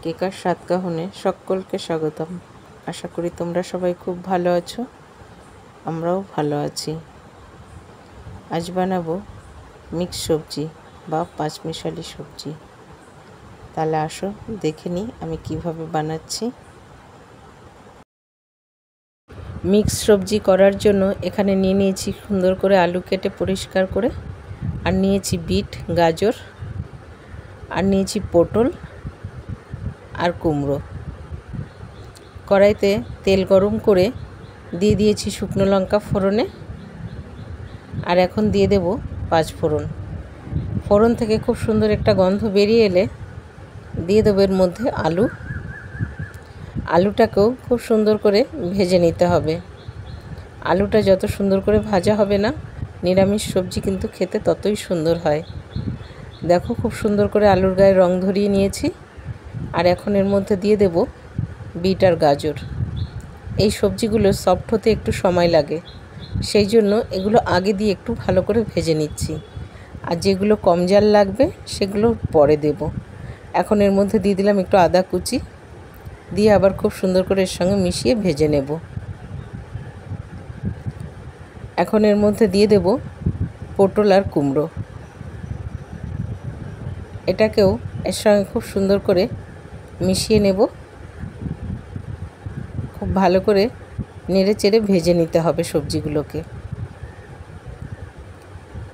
কেকার সাতকাহনে সকলকে স্বাগতম। আশা করি তোমরা সবাই খুব ভালো আছো, আমরাও ভালো আছি। আজ বানাবো মিক্স সবজি বা পাঁচমিশালি সবজি। তাহলে আসো দেখে নিই আমি কিভাবে বানাচ্ছি। মিক্স সবজি করার জন্য এখানে নিয়ে নিয়েছি সুন্দর করে আলু কেটে পরিষ্কার করে, আর নিয়েছি বিট, গাজর, আর নিয়েছি পটল আর কুমড়ো। কড়াইতে তেল গরম করে দিয়ে দিয়েছি শুকনো লঙ্কা ফোড়নে, আর এখন দিয়ে দেব পাঁচফোড়ন। ফোড়ন থেকে খুব সুন্দর একটা গন্ধ বেরিয়ে এলে দিয়ে দেবো এর মধ্যে আলুটাকেও খুব সুন্দর করে ভেজে নিতে হবে। আলুটা যত সুন্দর করে ভাজা হবে না, নিরামিষ সবজি কিন্তু খেতে ততই সুন্দর হয়। দেখো খুব সুন্দর করে আলুর গায়ে রং ধরিয়ে নিয়েছি, আর এখন এর মধ্যে দিয়ে দেব বিট আর গাজর। এই সবজিগুলো সফট হতে একটু সময় লাগে, সেই জন্য এগুলো আগে দিয়ে একটু ভালো করে ভেজে নিচ্ছি, আর যেগুলো কম জাল লাগবে সেগুলো পরে দেব। এখন এর মধ্যে দিয়ে দিলাম একটু আদা কুচি, দিয়ে আবার খুব সুন্দর করে এর সঙ্গে মিশিয়ে ভেজে নেব। এখন এর মধ্যে দিয়ে দেব পটল আর কুমড়ো। এটাকেও এর সঙ্গে খুব সুন্দর করে মিশিয়ে নেব। খুব ভালো করে নেড়ে চেড়ে ভেজে নিতে হবে সবজিগুলোকে।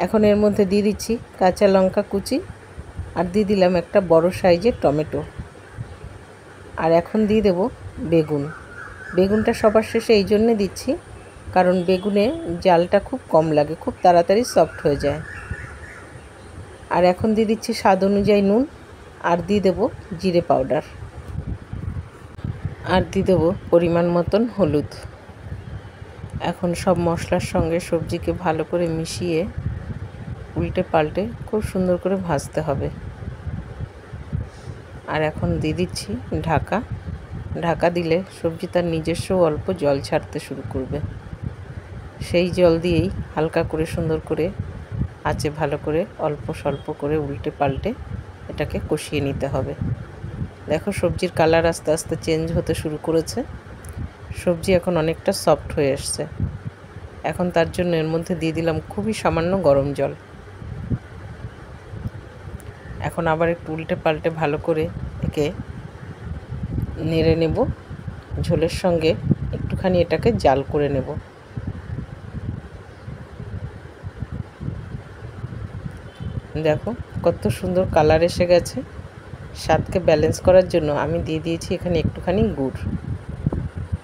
এখন এর মধ্যে দিয়ে দিচ্ছি কাঁচা লঙ্কা কুচি, আর দিয়ে দিলাম একটা বড় সাইজের টমেটো, আর এখন দিয়ে দেব বেগুনটা সবার শেষে এই জন্যে দিচ্ছি কারণ বেগুনে জালটা খুব কম লাগে, খুব তাড়াতাড়ি সফট হয়ে যায়। আর এখন দিয়ে দিচ্ছি স্বাদ অনুযায়ী নুন, আর দিয়ে দেব জিরে পাউডার, আর দিয়ে দেবো পরিমাণ মতন হলুদ। এখন সব মশলার সঙ্গে সবজিকে ভালো করে মিশিয়ে উল্টে পাল্টে খুব সুন্দর করে ভাজতে হবে। আর এখন দিয়ে দিচ্ছি ঢাকা দিলে সবজি তার নিজস্ব অল্প জল ছাড়তে শুরু করবে। সেই জল দিয়েই হালকা করে সুন্দর করে আঁচে ভালো করে অল্প স্বল্প করে উল্টে পাল্টে এটাকে কষিয়ে নিতে হবে। দেখো সবজির কালার আস্তে আস্তে চেঞ্জ হতে শুরু করেছে, সবজি এখন অনেকটা সফট হয়ে এসছে। এখন তার জন্য এর মধ্যে দিয়ে দিলাম খুবই সামান্য গরম জল। এখন আবার একটু উল্টে পাল্টে ভালো করে একে নেড়ে নেব। ঝোলের সঙ্গে একটুখানি এটাকে জাল করে নেব। দেখো কত সুন্দর কালার এসে গেছে। স্বাদকে ব্যালেন্স করার জন্য আমি দিয়ে দিয়েছি এখানে একটুখানি গুড়,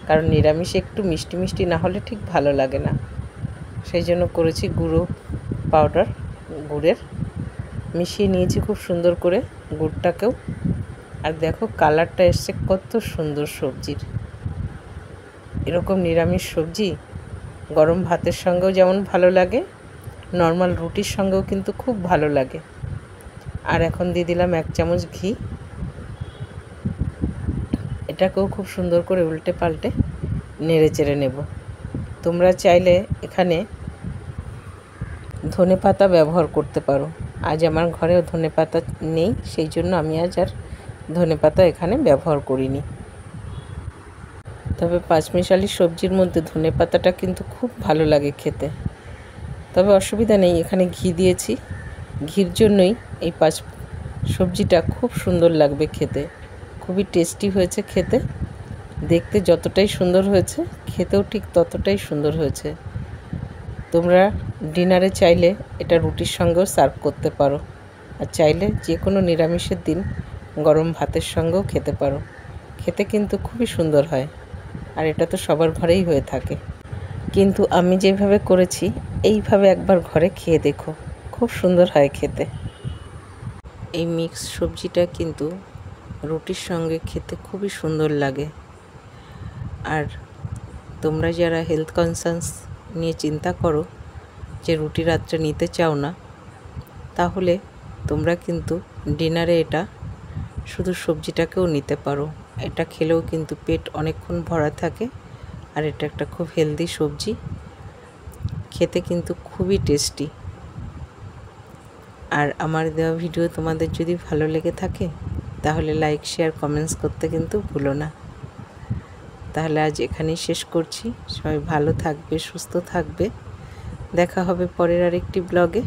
কারণ নিরামিষে একটু মিষ্টি মিষ্টি না হলে ঠিক ভালো লাগে না, সেই জন্য করেছি গুড়ের মিশিয়ে নিয়েছি খুব সুন্দর করে গুড়টাকেও। আর দেখো কালারটা এসছে কত সুন্দর সবজির। এরকম নিরামিষ সবজি গরম ভাতের সঙ্গেও যেমন ভালো লাগে, নর্মাল রুটির সঙ্গেও কিন্তু খুব ভালো লাগে। আর এখন দিয়ে দিলাম 1 চামচ ঘি। এটাকেও খুব সুন্দর করে উল্টে পাল্টে নেড়ে চেড়ে নেব। তোমরা চাইলে এখানে ধনেপাতা ব্যবহার করতে পারো। আজ আমার ঘরেও ধনেপাতা নেই, সেই জন্য আমি আজ আর ধনেপাতা এখানে ব্যবহার করিনি। তবে পাঁচমিশালি সবজির মধ্যে ধনেপাতাটা কিন্তু খুব ভালো লাগে খেতে। তবে অসুবিধা নেই, এখানে ঘি দিয়েছি, ঘির জন্যই এই সবজিটা খুব সুন্দর লাগবে খেতে। খুবই টেস্টি হয়েছে খেতে, দেখতে যতটাই সুন্দর হয়েছে খেতেও ঠিক ততটাই সুন্দর হয়েছে। তোমরা ডিনারে চাইলে এটা রুটির সঙ্গেও সার্ভ করতে পারো, আর চাইলে যে কোনো নিরামিষের দিন গরম ভাতের সঙ্গেও খেতে পারো। খেতে কিন্তু খুবই সুন্দর হয়, আর এটা তো সবার ঘরেই হয়ে থাকে। কিন্তু আমি যেভাবে করেছি এইভাবে একবার ঘরে খেয়ে দেখো, খুব সুন্দর হয় খেতে। এই মিক্স সবজিটা কিন্তু রুটির সঙ্গে খেতে খুবই সুন্দর লাগে। আর তোমরা যারা হেলথ কনসার্নস নিয়ে চিন্তা করো যে রুটি রাত্রে নিতে চাও না, তাহলে তোমরা কিন্তু ডিনারে এটা শুধু সবজিটাকেও নিতে পারো। এটা খেলেও কিন্তু পেট অনেকক্ষণ ভরা থাকে, আর এটা একটা খুব হেলদি সবজি, খেতে কিন্তু খুবই টেস্টি। আর আমার দেওয়া ভিডিও তোমাদের যদি ভালো লেগে থাকে তাহলে লাইক শেয়ার কমেন্টস করতে কিন্তু ভুলো না। তাহলে আজ এখানেই শেষ করছি। সবাই ভালো থাকবে, সুস্থ থাকবে। দেখা হবে পরের আরেকটি ব্লগে।